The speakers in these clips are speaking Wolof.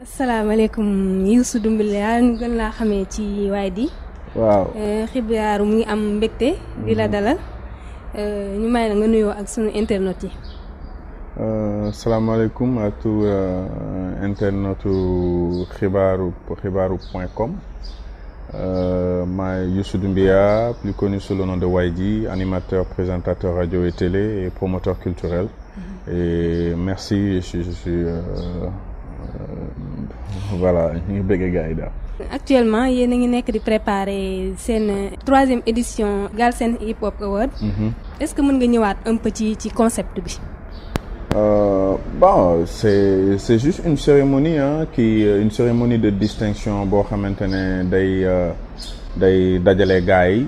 asalaamaaleykum Youssou Doumbouya ñu gën laa xamee ci YD. waaw xibaaru mu ngi am mbégte. di la dalal ñu may la nga nuyoo ak sunu internet yi. salaamaaleykum à tout internetu xibaaru.com. Maay Youssou Doumbouya, plus connu sous le nom de YD, animateur, présentateur radio et télé et promoteur culturel. Et merci, je suis voilà, ñu ngi bëgg gars yi daal. Actuellement yéen a ngi nekk di préparer seen 3e édition Galsen Hip Hop Award. Est-ce que mën nga ñëwaat un peu ci concept bi? Bon, c'est juste une cérémonie une cérémonie de distinction boo xamante ne day dajale gars yi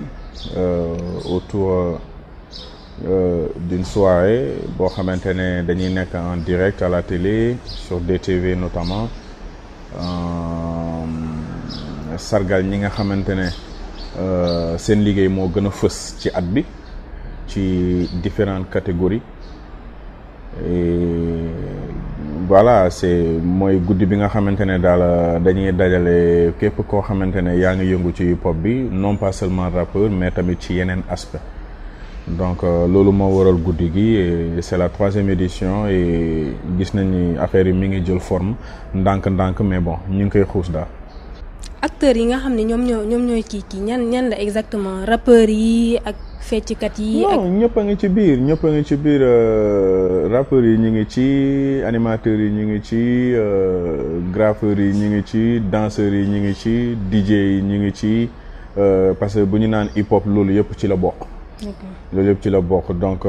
autour d'une soirée boo xamante ne dañuy nekk en direct à la télé sur DTV notamment sargal ñi nga xamante ne seen liggéey moo gën a fës ci at bi ci différentes catégories. Et voilà, mooy guddi bi nga xamante ne daal dañuy dajale képp koo xamante ne yaa ngi yëngu ci hip hop bi non pas seulement rappeur mais tamit ci yeneen aspect. Donc loolu moo waral guddi gi et c'est la 3e édition et gis nañ ni affaire yi mi ngi jël forme ndànk-ndànk mais bon ñu ngi koy xuus daal. acteurs yi nga xam ne ñoom ñooy kii ñan la exactement rappeurs yi ak fecckat yi. non ñëpp a ngi ci biir rappeurs yi ñu ngi ci animateurs yi ñu ngi ci graffeurs yi ñu ngi ci danseurs yi ñu ngi ci DJ yi ñu ngi ci parce que bu ñu naan hip hop loolu yëpp ci la bokk. loolu yëpp ci la bokk donc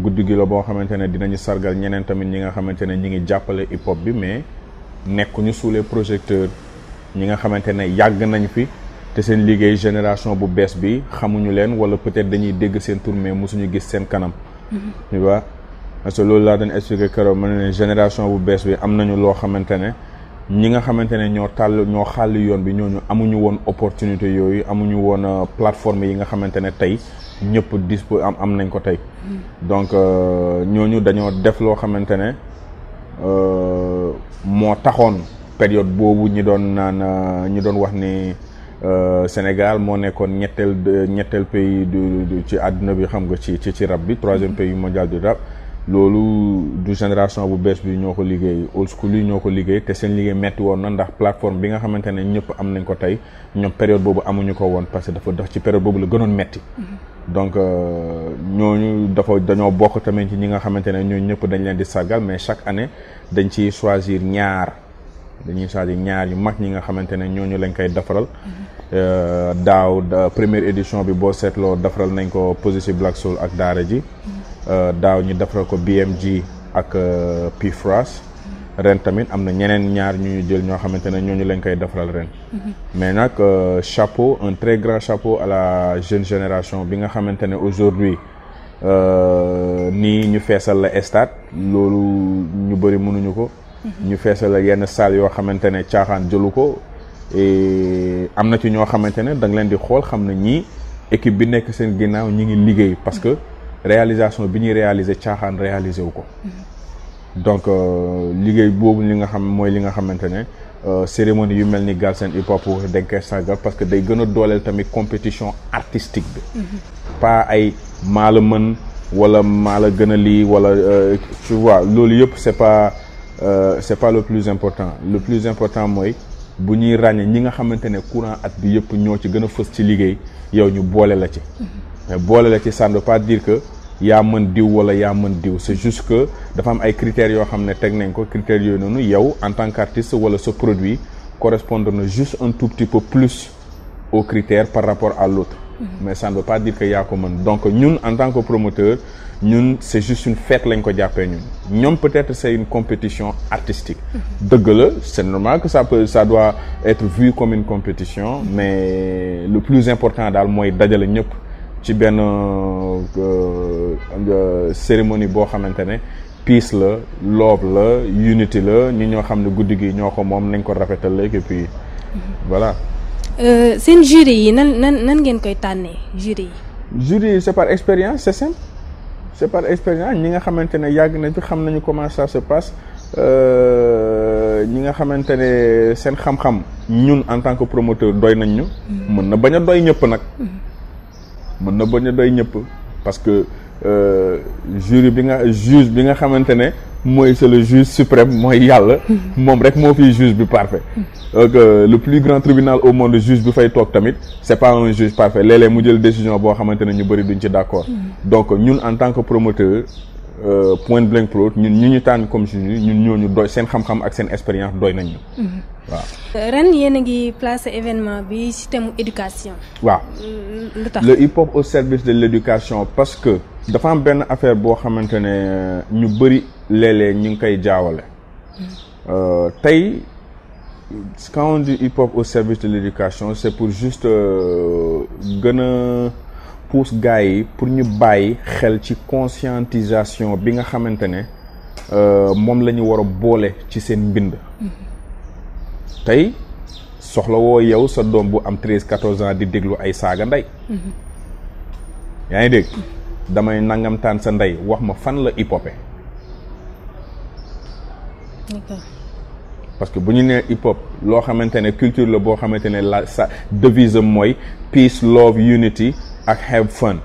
guddi gi la boo xamante ne dinañu sargal ñeneen tamit ñi nga xamante ne ñi ngi jàppale hip hop bi mais nekkuñu sous les projecteurs. ñi nga xamante ne yàgg nañ fi te seen liggéey génération bu bees bi xamuñu leen wala peut-être dañuy dégg seen tur mais mosuñu gis seen kanam. tu vois parce que loolu laa doon expliquer keroog ma ne génération bu bees bi am nañu loo xamante ne ñi nga xamante ne ñoo xàll yoon bi ñooñu amuñu woon opportunité yooyu amuñu woon plateforme yi nga xamante ne tey ñëpp am nañ ko tey. donc ñooñu dañoo def loo xamante ne moo taxoon. période boobu ñi doon wax ni Sénégal moo nekkoon ñetteel pays ci àdduna bi xam nga ci rap bi 3e pays mondial du rap loolu du génération bu bees bi ñoo ko liggéey old school yi ñoo ko liggéey te seen liggéey metti woon na ndax plateforme bi nga xamante ne ñëpp am nañ ko tey ñoom période boobu amuñu ko woon parce que dafa dox ci période boobu la gënoon metti donc ñooñu dañoo bokk tamit ci ñi nga xamante ne ñooñu ñëpp dañ leen di sargal mais chaque année dañ ciy choisir ñaar yu mag ñi nga xamante ne ñooñu lañ koy defaral daaw première édition bi boo seetloo defaral nañ ko Positive Black Soul ak Daara J daaw ñu defaral ko BMG ak P Frost ren tamit am na ñeneen ñaar ñu jël ñoo xamante ne ñooñu lañ koy defaral ren mais nag chapeau un très grand chapeau à la jeune génération bi nga xamante ne aujourd'hui nii ñu feesal la stade loolu ñu bëri mënuñu ko ñu feesal la yenn salle yoo xamante ne caaxaan jëlu ko et am na ci ñoo xamante ne da nga leen di xool xam ne ñii équipe bi nekk seen ginnaaw ñi ngi liggéey parce que réalisation bi ñuy réaliser caaxaan réaliser wu ko donc liggéey boobu li nga xam mooy li nga xamante ne cérémonie yu mel ni Galsen Hip Hop dañ koy sargal parce que day gën a dooleel tamit compétition artistique bi pas ay maa la mën wala maa la gën a lii wala tu vois loolu yëpp c'est pas le plus important le plus important mooy bu ñuy ràññee ñi nga xamante ne courant at bi yëpp ñoo ci gën a fës ci liggéey yow ñu boole la ci mais boole la ci ça ne veut pas dire que yaa mën diw wala yaa mën diw c'est juste que dafa am ay critères yoo xam ne teg nañ ko critères yooyu noonu yow en tant qu'artiste wala ce produit correspondre na juste un tout petit peu plus aux critères par rapport à l'autre mais ça ne veut pas dire que yaa ko mën donc ñun en tant que promoteur ñun c'est juste une fête lañ ko jàppee ñoom peut-être c'est une compétition artistique dëgg la c'est normal que ça doit être vu comme une compétition mais le plus important daal mooy dajale ñëpp ci benn cérémonie boo xamante ne peace la love la unity la ñi ñoo xam ne guddi gi ñoo ko moom nañ ko rafetal léegi et puis voilà. seen jury yi nan ngeen koy tànnee jury yi c'est par expérience c'est simple c'est par expérience ñi nga xamante ne yàgg nañ fi xam nañu comment ça se passe ñi nga xamante ne seen xam-xam ñun en tant que promoteur doy nañ ñu. mën na bañ a doy ñëpp nag. mën na bañ a doy ñëpp parce que juge bi nga xamante ne mooy c'est le juge suprême mooy yàlla. moom rek moo fiy juge bi parfait. donc le plus grand tribunal au monde juge bi fay toog tamit c'est pas un juge parfait léeg-léeg mu jël décision boo xamante ne ñu bëri duñ ci d'accord. donc ñun en tant que promoteur. Point Blank Prod ñun ñu tànn comme juge ñun ñooñu doy seen xam-xam ak seen expérience doy nañ ñu. waaw. ren yéen a ngi placé événement bi système éducation. waaw lu tax le hip hop au service de l'éducation parce que dafa am benn affaire boo xamante ne ñu bëri léeg-léeg ñu ngi koy jaawale. tey quand on dit hip hop au service de l'éducation c'est pour juste gën a pousse gars yi pour ñu bàyyi xel ci conscientisation bi nga xamante ne moom la ñu war a boole ci seen mbind. tey soxla woo yow sa doom bu am 13-14 ans di déglu ay saaga ndey. yaa ngi dégg damay nangamtaan sa ndey wax ma fan la hip hopé. d'accord. parce que bu ñu nee hip hop loo xamante ne culture la boo xamante ne la sa devise mooy peace love unity. ak have fun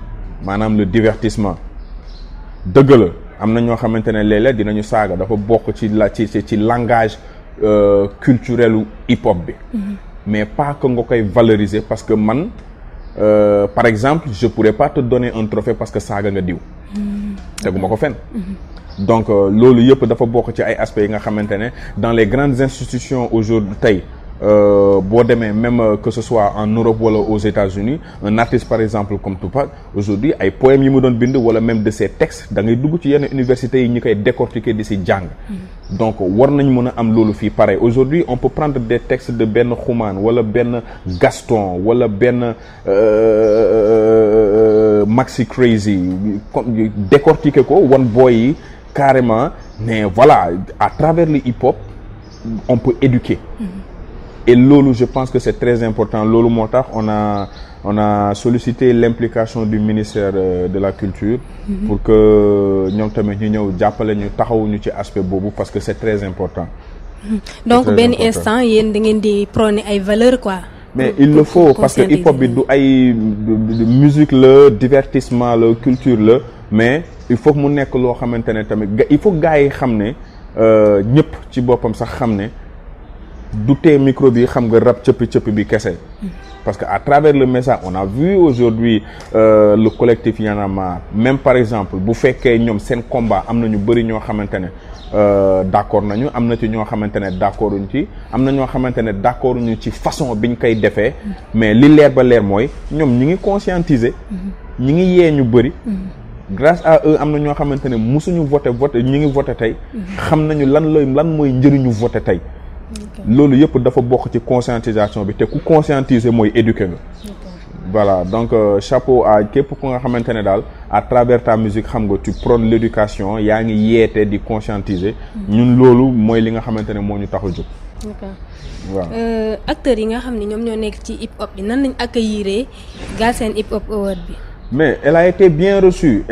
maanaam le divertissement dëgg la am na ñoo xamante ne léeg-léeg dinañu saaga dafa bokk ci langage culturel u hip hop bi. mais pas que nga koy valoriser parce que man par exemple je pourrais pas te donner un trophée parce que saaga nga diw. teguma ko fenn. donc loolu yëpp dafa bokk ci ay aspects yi nga xamante ne dans les grandes institutions aujourd'hui tey. boo demee même que ce soit en Europe wala aux États-Unis un artiste par exemple comme Tupac aujourd'hui ay poèmes yi mu doon bind wala même de ses textes da ngay dugg ci yenn universités yi ñu koy décortiquer di si jàng. donc war nañ mën a am loolu fii pareil aujourd'hui on peut prendre des textes de benn Xuman wala benn Gaston wala benn Maxi Crazy décortiquer ko wan boy yi carrément mais voilà à travers le hip-hop on peut éduquer. Et loolu je pense que c'est très important loolu moo tax on a sollicité l'implication du ministère de la culture. pour que ñoom tamit ñu ñëw jàppale ñu taxawuñu ci aspect boobu parce que c'est très important. donc benn instant yéen da ngeen di prôner ay valeurs quoi. mais il le faut parce que hip hop bi du ay musique la divertissement la culture la mais il faut que mu nekk loo xamante ne tamit il faut gars yi xam ne ñëpp ci boppam sax xam ne. du tee micro bi xam nga rap cëppi bi kese parce que à travers le message on a vu aujourd'hui le collectif Y en a marre même par exemple bu fekkee ñoom seen combat am na ñu bëri ñoo xamante ne d'accord nañu am na ci ñoo xamante ne d'accorduñ ci am na ñoo xamante ne d'accorduñu ci façon biñ koy defee mais li leer ba leer mooy ñoom ñi ngi conscientiser ñi ngi yee ñu bëri grâce à eux am na ñoo xamante ne musuñu voté ñi ngi voté tey xam nañu lan mooy njëriñu voté tey loolu yëpp dafa bokk ci conscientisation bi te ku conscientiser mooy éduquer nga. voilà donc chapeau à képp ku nga xamante ne daal à travers ta musique xam nga tu prônes l'éducation yaa ngi yeete di conscientiser. ñun loolu mooy li nga xamante ne moo ñu tax a jóg. d'accord waaw acteurs yi nga xam ne ñoom ñoo nekk ci hip hop bi nan lañ accueillir Galsen Hip Hop Award bi. mais elle a été bien reçue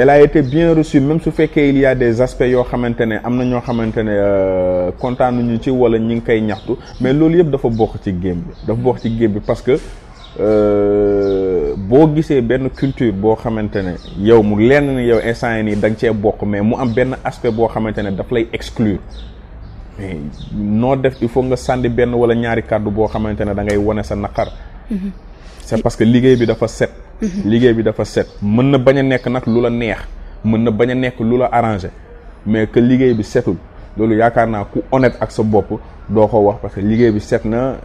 même su fekkee il y a des aspects yoo xamante ne am na ñoo xamante ne kontaanuñu ci wala ñi ngi koy ñaxtu mais loolu yëpp dafa bokk ci game bi parce que boo gisee benn culture boo xamante ne yow mu lenn ni yow instant yi nii da nga cee bokk mais mu am benn aspect boo xamante ne daf lay exclure mais noo def il faut nga sànni benn wala ñaari kàddu boo xamante ne da ngay wane sa naqar. c'est parce que liggéey bi dafa set. mën na bañ a nekk nag lu la neex mën na bañ a nekk lu la arrangé mais que liggéey bi setul loolu yaakaar naa ku honnête ak sa bopp doo ko wax parce que liggéey bi set na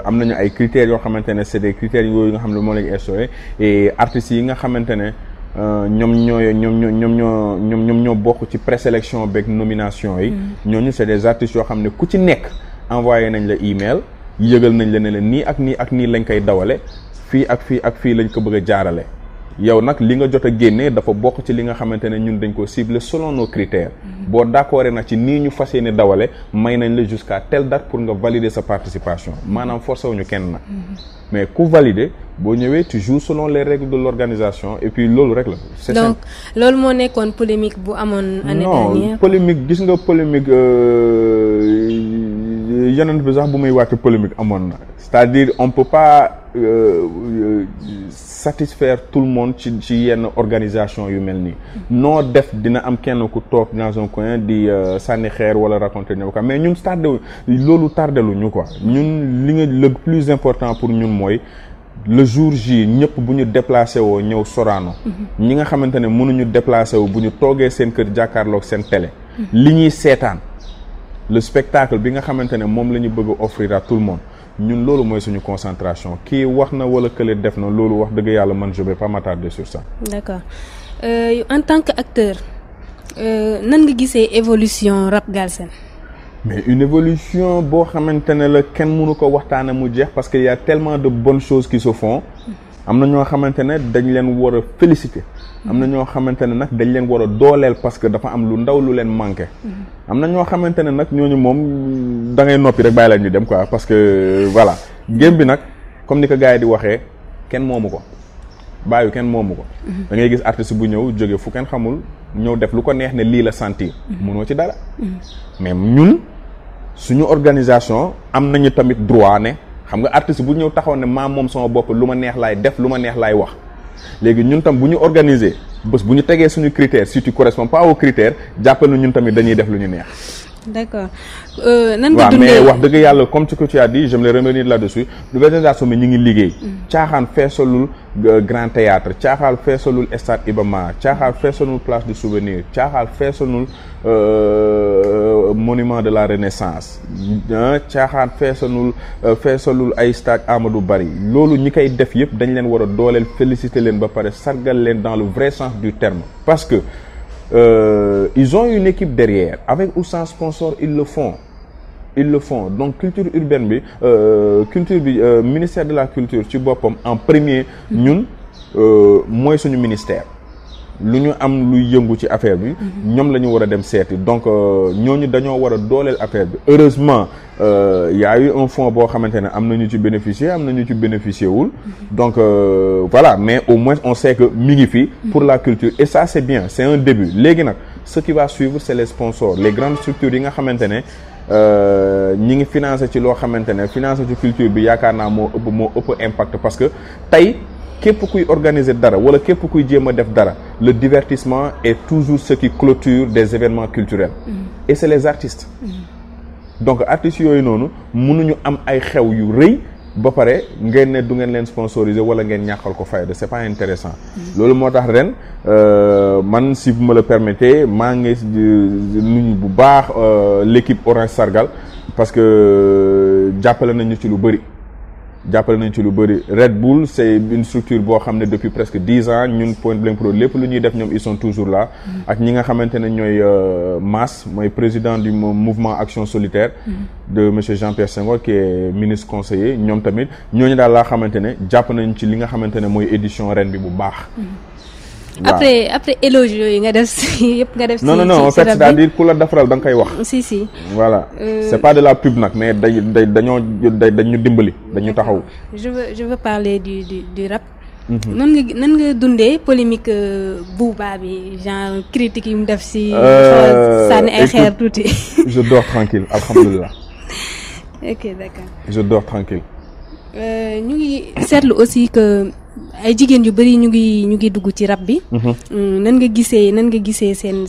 am nañu ay critères yoo xamante ne c'est des critères yooyu nga xam ne moo lañu instauré et artistes yi nga xamante ne ñoom ñoo bokk ci présélection beeg nomination yi. ñooñu c'est des artistes yoo xam ne ku ci nekk envoyé nañ la email yëgal nañ la ne la nii ak nii ak nii lañ koy dawale. fii ak fii lañ ko bëgg a jaarale yow nag li nga jot a génnee dafa bokk ci li nga xamante ne ñun dañ ko cibler selon nos critères boo d'accord nag ci nii ñu fas yéene dawale may nañ la jusqu'à telle date pour nga valider sa participation maanaam forcé wuñu kenn nag mais ku valider boo ñëwee tu joues selon les règles de l'organisation et puis loolu rek la c'est donc loolu moo nekkoon polémique bu amoon année dernière. non polémique gis nga polémique yeneen bi sax bu muy wàcc polémique amoon na c'est-à-dire on peut pas satisfaire tout le monde ci yenn organisation yu mel nii noo def dina am kenn ku toog dans un coin di sànni xeer wala raconter ñëw quoi mais ñun loolu tardelu ñu quoi ñun li nga le plus important pour ñun mooy le jour J ñëpp bu ñu déplacé woo ñëw Sorano ñi nga xamante ne mënuñu déplacé wu bu ñu toogee seen kër jàkkaarloog seen télé li ñuy seetaan le spectacle bi nga xamante ne moom la ñu bëgg a offrir à tout le monde ñun loolu mooy suñu concentration kii wax na wala kële def na loolu wax dëgg yàlla man je vais pas m'attarder sur ça. D'accord en tant que acteur nan nga gisee évolution rap Galsen. mais une évolution boo xamante ne la kenn mënu ko waxtaane mu jeex parce que y a tellement de bonnes choses qui se font am na ñoo xamante ne dañ leen war a féliciter am na ñoo xamante ne nag dañ leen war a dooleel parce que dafa am lu ndaw lu leen manqué am na ñoo xamante ne nag ñooñu moom da ngay noppi rek bàyyi la ñu dem quoi parce que voilà game bi nag comme ni ko gars yi di waxee kenn moomu ko bàyyi kenn moomu ko da ngay gis artiste bu ñëw jóge fu kenn xamul ñëw def lu ko neex ne lii la sentir mënoo ci dara mais ñun suñu organisation am nañu tamit droit ne xam nga artiste bu ñëw taxaw ne maa moom sama bopp lu ma neex laay def lu ma neex laay wax léegi ñun tam bu ñu organiser bés bu ñu tegee suñu critères si tu corresponds pas aux critères jàppal na ñun tamit dañuy def lu ñu neex. D'accord nan nga dundee mais wax dëgg yàlla comme ce que tu as dit je me revenir là-dessus l'organisation bi ñu ngi liggéey. caaxaan feesalul Grand Théâtre caaxaan feesalul Stade Iba Mar caaxaan feesalul Place du Souvenir caaxaan feesalul Monument de la Renaissance caaxaan feesalul ay stade Amadou Barry loolu ñi koy def yëpp dañ leen war a dooleel féliciter leen ba pare sargal leen dans le vrai sens du terme parce que ils ont une équipe derrière avec ou sans sponsor ils le font donc culture urbaine bi ministère de la culture ci boppam en premier ñun mooy suñu ministère lu ñu am luy yëngu ci affaire bi ñoom la ñu war a dem seeti donc ñooñu dañoo war a dooleel affaire bi heureusement y a eu un fonds boo xamante ne am na ñu ci bénéficier am na ñu ci bénéficier wul donc voilà mais au moins on sait que mi ngi fi pour la culture et ça c'est bien c'est un début léegi nag ce qui va suivre c'est les sponsors les grandes structures yi nga xamante ne ñi ngi financé ci loo xamante ne financé ci culture bi yaakaar naa moo ëpp impact parce que tey képp kuy organiser dara wala képp kuy jéem a def dara le divertissement est toujours ce qui clôture des événements culturels et c'est les artistes donc artistes yooyu noonu mënuñu am ay xew yu rëy ba pare ngeen ne du ngeen leen sponsoriser wala ngeen ñàkkal ko fayda c'est pas intéressant loolu moo tax ren man si vous me le permettez maa ngi nuyu bu baax l'équipe Orange Sargal parce que jàppale nañu ci lu bëri Red Bull c'est une structure boo xam ne depuis presque 10 ans ñun Point Blank Pro lépp lu ñuy def ñoom ils sont toujours là ak ñi nga xamante ne ñooy Mass mooy président du mouvement Action Solitaire de monsieur Jean-Pierre Senghor qui est ministre conseiller ñoom tamit ñooñu daal laa xamante ne jàpp nañ ci li nga xamante ne mooy édition ren bi bu baax après éloge yooyu nga def si yëpp nga def si non en fait c'est-à-dire ku la defaral da nga koy wax si voilà c'est pas de la pub nag mais dañu dimbali dañu taxaw je veux parler du rap nan nga dundee polémique Booba bi genre critique yi mu def si sànni ay xeer tuuti je dors tranquille alhamdulilah ok d'accord je dors tranquille ñu ngi seetlu aussi que ay jigéen yu bari ñu ngi dugg ci rap bi. nan nga gisee seen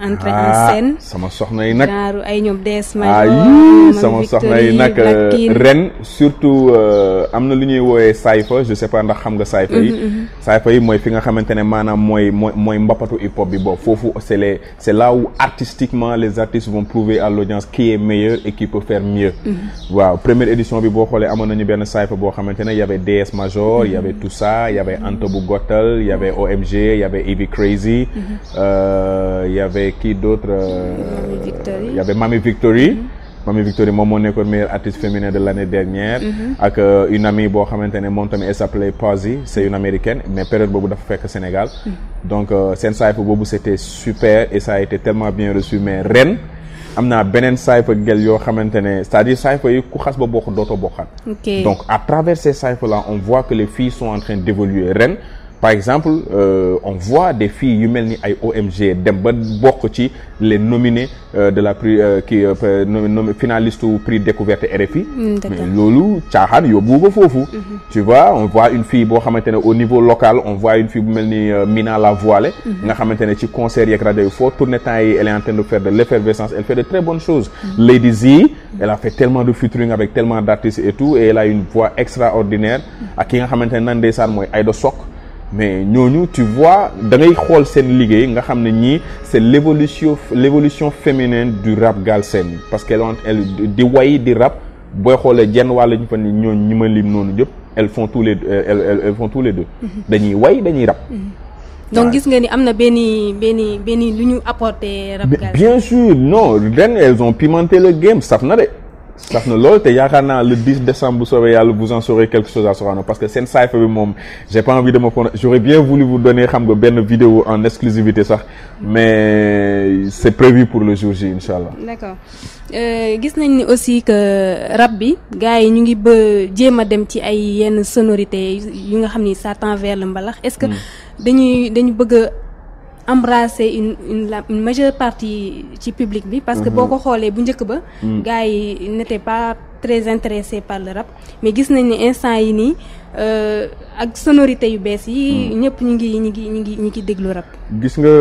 entrée en scène. sama soxna yi nag genre ay ñoom DS Major. sama soxna yi nag ren surtout am na lu ñuy woowee Cypher je sais pas ndax xam nga Cypher yi. Cypher yi mooy fi nga xamante ne maanaam mooy mbappatu hip hop bi boobu foofu c'est là où artistiquement les artistes vont prouver à l'audience qui est meilleur et qui peut faire mieux. waaw première édition bi boo xoolee amoon nañu benn Cypher boo xamante ne y avait DS Major y avait tout ça. Il y avait Anta bu Gottal, il y avait OMG, il y avait Evie Crazy, il y avait qui d'autre il y avait Mami Victory. Mamy Victory moom moo nekkoon meilleure artiste féminin de l'année dernière. ak une amie boo xamante ne moom tamit elle s'appelait Pazzi c'est une américaine mais période boobu dafa fekk Sénégal. donc seen cypher boobu c'était super et ça a été tellement bien reçu mais ren am naa beneen cypher gel yoo xamante ne c'est-à-dire cypher yi ku xas ba bokk dootoo bokkaat. donc à travers ces cyphers là on voit que les filles sont en train d'évoluer ren. Par exemple on voit des filles yu mel ni ay OMG dem ba bokk ci les nominés de la prix finaliste au prix découverte RFI. mais loolu caaxaan yóbbu ko foofu. tu vois on voit une fille boo xamante ne au niveau local on voit une fille bu mel ni Mina la Voilée. nga xamante ne ci concert yeeg rajo yi foo tourner temps yi elle est en train de faire de l'effervescence elle fait de très bonnes choses. Lady Z elle a fait tellement de featuring avec tellement d'artistes et tout et elle a une voix extraordinaire. ak ki nga xamante ne nan ndeysaan mooy Aïda Sok. mais ñooñu tu vois da ngay xool seen liggéey nga xam ne ñii c'est l'évolution féminine du rap galsen parce que elle di way di rap booy xoolee jenn wàll ñu fa ni ñooñu ñi ma lim noonu yëpp elles font tous les deux dañuy way dañuy rap. donc gis nga ni am na benn lu ñu apporté rap galsen. bien sûr non ren elles ont pimenté le game saf na de. saf na loolu te yaakaar naa le 10 décembre bu soobee yàlla vous en saurez quelque chose à Sorano parce que seen cypher bi moom j'ai pas envie de me prendre j'aurais bien voulu vous donner xam nga benn vidéo en exclusivité sax mais c'est prévu pour le jour J inchallah. D'accord gis nañ ni aussi que rap bi gars yi ñu ngi ba jéem a dem ci ay yenn sonorités yu nga xam ni ça tend vers le mbalax est-ce que dañu bëgg embrasser une majeure partie ci public bi parce que boo ko xoolee bu njëkk ba gars yi n'étaient pas très intéressés par le rap mais gis nañ ni instant yi nii ak sonorité yu bees yi ñëpp ñu ngi déglu rap. gis nga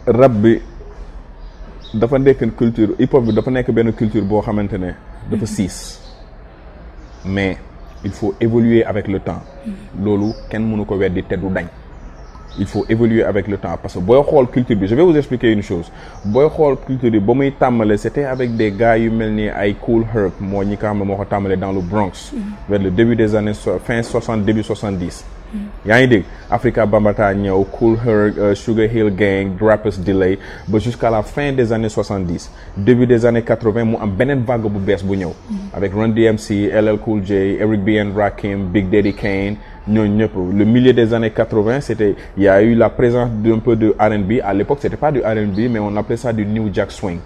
rap bi dafa nekk culture hip hop bi dafa nekk benn culture boo xamante ne dafa siis mais il faut évoluer avec le temps loolu kenn mënu ko weddi te du dañ. il faut évoluer avec le temps parce que booy xool culture bi je vais vous expliquer une chose booy xool culture bi ba muy tàmbale c'était avec des gars yu mel ni ay Kool Herc moo ñi ko xam ne moo ko tàmbale dans le Bronx vers le début des années fin 60 début 70 yaa ngi dégg Africa Bambaataa ñëw Kool Herc Sugar Hill Gang Rappers Delay ba jusqu'à la fin des années 70 début des années 80 mu am beneen vague bu bees bu ñëw avec Run DMC LL Cool J Eric B and Rakim Big Daddy Kane ñooñu ñëpp le milieu des années 80 c'était il y a eu la présence d'un peu de R&B à l'époque c'était pas du R&B mais on appelait ça du New Jack Swing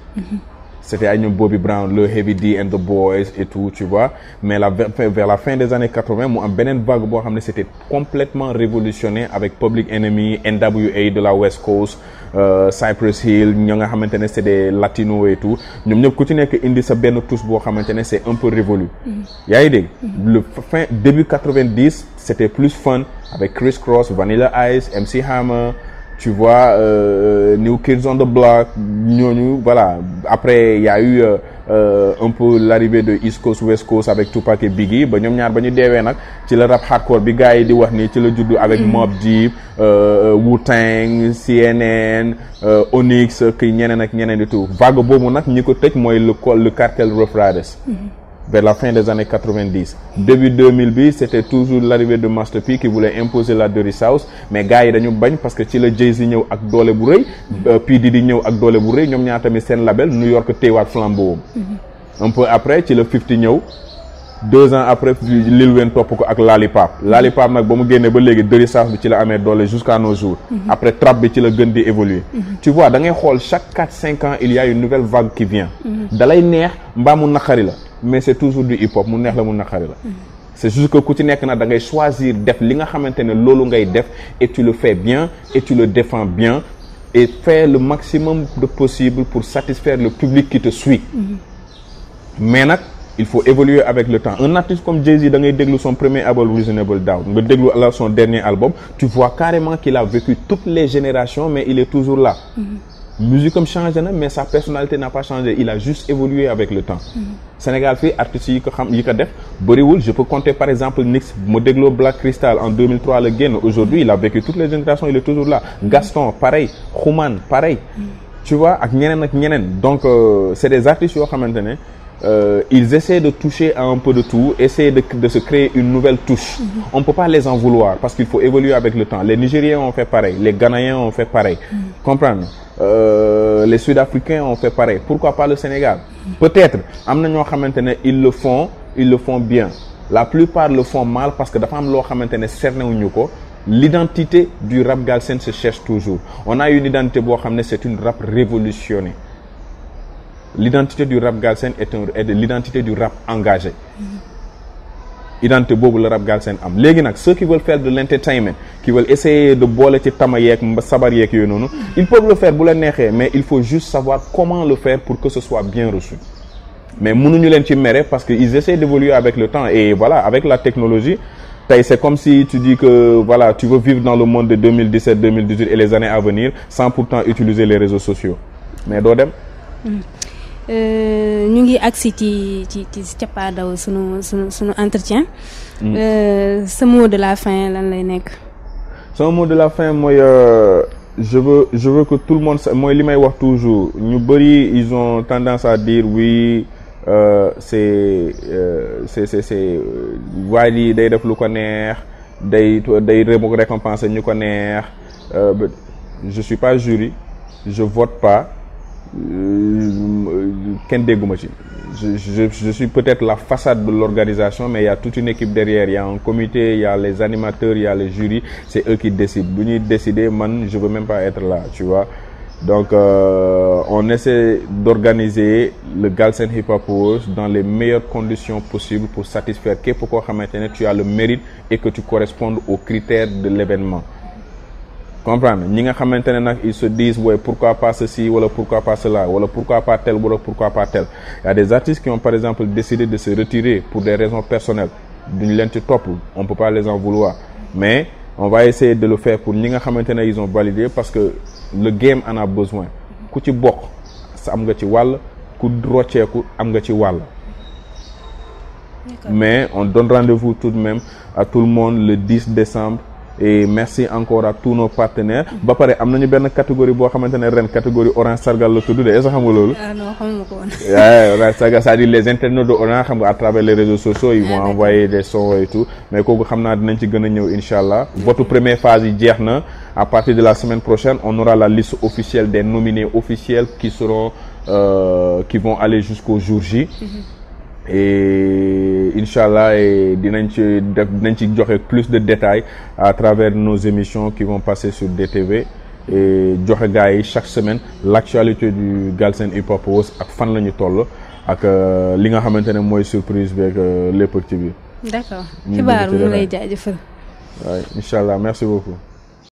c'était ay ñoom Bobby Brown le Heavy D and the Boys et tout tu vois mais vers la fin des années 80 mu am beneen vague boo xam ne c'était complètement révolutionné avec Public Enemy NWA de la West Coast Cypress Hill ñoo nga xamante ne c'est des latinos et tout ñoom ñëpp ku ci nekk indi sa benn touche boo xamante ne c'est un peu révolu yaa ngi dégg le début 90 c'était plus fun avec Criss Cross Vanilla Ice MC Hammer tu vois New Kids on the Block ñooñu voilà après il y a eu un peu l'arrivée de East Coast West Coast avec Tupac et Biggie ba ñoom ñaar ba ñu deewee nag ci la rap hardcore bi gars yi di wax ni ci la juddu avec Mobb Deep Wu-Tang CNN Onyx ki ñeneen ak ñeneen et tout vague boobu nag ñi ko tëj mooy le cartel Rough Riders vers la fin des années 90 début 2000 bi c'était toujours l'arrivée de Master P qui voulait imposer la Dirty South mais gars yi dañu bañ parce que ci la Jay-Z ñëw ak doole bu rëy P Diddy ñëw ak doole bu rëy ñoom ñaar tamit seen label New York téewaat flambeau un peu après ci la 50 ñëw 2 ans après Lil Wayne topp ko ak Lollipop nag ba mu génnee ba léegi Dirty South bi ci la amee doole jusqu'à nos jours après trap bi ci la gën di évoluer tu vois da ngay xool chaque 4-5 ans il y a une nouvelle vague qui vient dalay neex mbaa mu naqari la mais c'est toujours du hip hop mu neex la mu naqari la c'est juste que ku ci nekk nag da ngay choisir def li nga xamante ne loolu ngay def et tu le fais bien et tu le défends bien et faire le maximum de possible pour satisfaire le public qui te suit mais nag il faut évoluer avec le temps un artiste comme Jay-Z da ngay déglu son premier album Reasonable Doubt nga déglu alors son dernier album tu vois carrément qu'il a vécu toutes les générations mais il est toujours là musique am changé na mais sa personnalité n'a pas changé il a juste évolué avec le temps Sénégal fii artistes yi ko xam yi ko def bëriwul je peux compter par exemple Nix mu dégloo Black Crystal en 2003 la génn aujourd'hui il a vécu toutes les générations il est toujours là Gaston pareil Xuman pareil tu vois ak ñeneen donc c'est des artistes yoo xamante ne ils essaient de toucher à un peu de tout, essaient de se créer une nouvelle touche. On ne peut pas les en vouloir parce qu'il faut évoluer avec le temps. Les Nigériens ont fait pareil, les Ghanéens ont fait pareil. Comprendre? Les Sud-Africains ont fait pareil. Pourquoi pas le Sénégal? Peut-être, ils le font bien. La plupart le font mal parce que dafa am loo xamante ne cerné wuñu ko. L'identité du rap galsen se cherche toujours. On a une identité boo xam ne c'est une rap révolutionnée. L'identité du rap galsen est de l'identité du rap engagé. Identité boobu le rap galsen am léegi nag ceux qui veulent faire de l'entertainment qui veulent essayer de boole ci tama yeeg sabar yeeg yooyu noonu ils peuvent le faire bu la neexee mais il faut juste savoir comment le faire pour que ce soit bien reçu. Mais mënuñu leen ci mere parce que ils essaient d'évoluer avec le temps et voilà avec la technologie tey c'est comme si tu dis que voilà tu veux vivre dans le monde de 2017 2018 et les années à venir sans pourtant utiliser les réseaux sociaux mais doo dem. ñu ngi agsi ci cappaandaw sunu entretien. Ce mot de la fin lan lay nekk. Son mot de la fin mooy je veux que tout le monde mooy li may wax toujours ñu bari ils ont tendance à dire oui. C'est waa ji day def lu ko neex day récompenser ñu ko neex je suis pas jury je vote pas kenn dégguma ci je suis peut-être la façade de l'organisation mais il y a toute une équipe derrière il y a un comité il y a les animateurs il y a les jurys c'est eux qui décident bu ñuy décider man je veux même pas être là tu vois. Donc on essaie d'organiser le Galsen Hip Hop Awards dans les meilleures conditions possibles pour satisfaire képp koo xamante ne tu as le mérite et que tu correspondes aux critères de l'événement. Comprendre ñi nga xamante ne nag ils se disent ouais pourquoi pas ceci wala pourquoi pas cela wala pourquoi pas tel wala pourquoi pas tel. Il y a des artistes qui ont par exemple décidé de se retirer pour des raisons personnelles duñ leen ci topp on peut pas les en vouloir mais on va essayer de le faire pour ñi nga xamante ne ils ont validé parce que le game en a besoin ku ci bokk sa am nga ci wàll ku rocceeku am nga ci wàll. Mais on donne rendez-vous tout de même à tout le monde le 10 décembre et merci encore à tous nos partenaires. ba pare am nañu benn catégorie boo xamante ne ren catégorie Orange Sargal la tudd de est-ce que xam nga loolu. ah non xamuma ko woon. Orange Sargal c'est-à-dire les internautes de Orange xam nga à travers les réseaux sociaux ils vont envoyer des sons et tout mais kooku xam naa dinañ ci gën a ñëw incha allah. Votre première phase yi jeex na à partir de la semaine prochaine on aura la liste officielle des nominés officiels qui seront qui vont aller jusqu'au jour J. Et Inch'Allah dinañ ci joxe plus de détails à travers nos émissions qui vont passer sur DTV et joxe gars yi chaque semaine l'actualité du Galsen Hip Hop Awards ak fan la ñu toll ak li nga xamante ne mooy surprise bi ak lépp ci biir. D'accord xibaar mu lay jaajëfal. waaw Inch'Allah merci beaucoup.